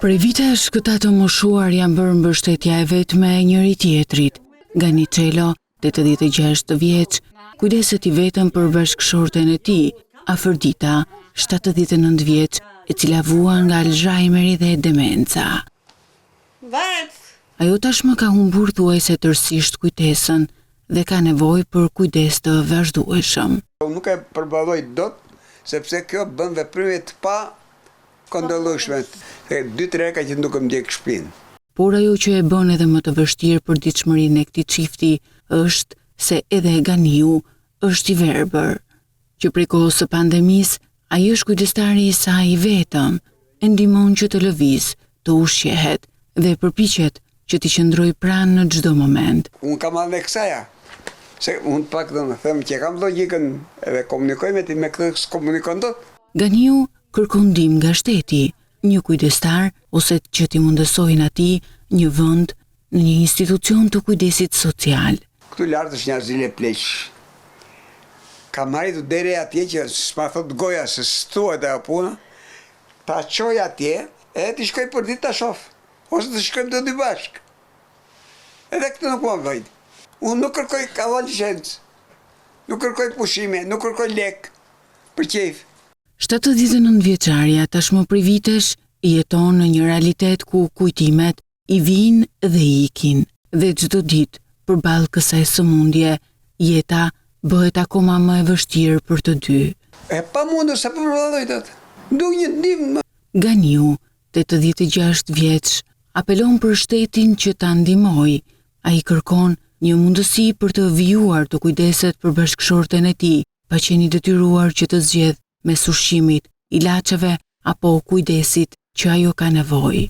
Prej vitesh këta të moshuar janë bërë mbështetja e vetme e njëri tjetrit. Ganicello, 86 vjeç, kujdeset I vetëm për bashkëshorten e tij, Afrodita, 79 vjeç, e cila vuan nga Alzheimeri dhe demenca. Ajo tashmë ka humbur thuajse tërësisht kujtesën dhe ka nevojë për kujdes të vazhdueshëm. Unë nuk e përballoj dot, sepse kjo bën veprime të pa kondollueshme. 2-3 herë ka që nuk më ndjek shtëpinë. Por ajo që e bën edhe më të vështirë për ditëshmërinë e këtij çifti është se edhe Ganiu është I verbër. Që prej kohës së pandemisë, ai është kujdestari I saj I vetëm, e ndihmon që të lëviz, të ushqehet dhe përpiqet që t'i qëndroj pranë në çdo moment. Unë kam edhe kësaja, se unë pak do të them që kam logjikën edhe komunikoj me ti me këtë s'komunikon dot. Ganiu kërkon ndihmë nga shteti, një kujdestar ose që t'i mundësojnë atij një vend në një institucion të kujdesit social. Këtu lart është një azile pleq. Kam marritur deri atje që s'ma thot goja se s'tuhet ajo puna, ta çoj atje e ti shkoj për ditë ta shoh. Ose të shkojmë të dy bashkë. Edhe këtë nuk më vojnë. Unë nuk kërkoj kaval licencë, nuk kërkoj pushime, nuk kërkoj lek, për qejf. 79 vjeçaria tashmë prej vitesh jeton në një realitet ku kujtimet I vinë dhe ikin, dhe çdo ditë përballë kësaj sëmundje, jeta bëhet akoma më e vështirë për të dy. E pamundur sa përballoj dot. Duk një ndihmë. Ganiu, 86 vjeç, apelon për shtetin që ta ndihmojë. Ai kërkon një mundësi për të vijuar të kujdeset për bashkëshorten e tij, pa qenë I detyruar që të zgjedh mes ushqimit, ilaçeve apo kujdesit që ajo ka nevojë.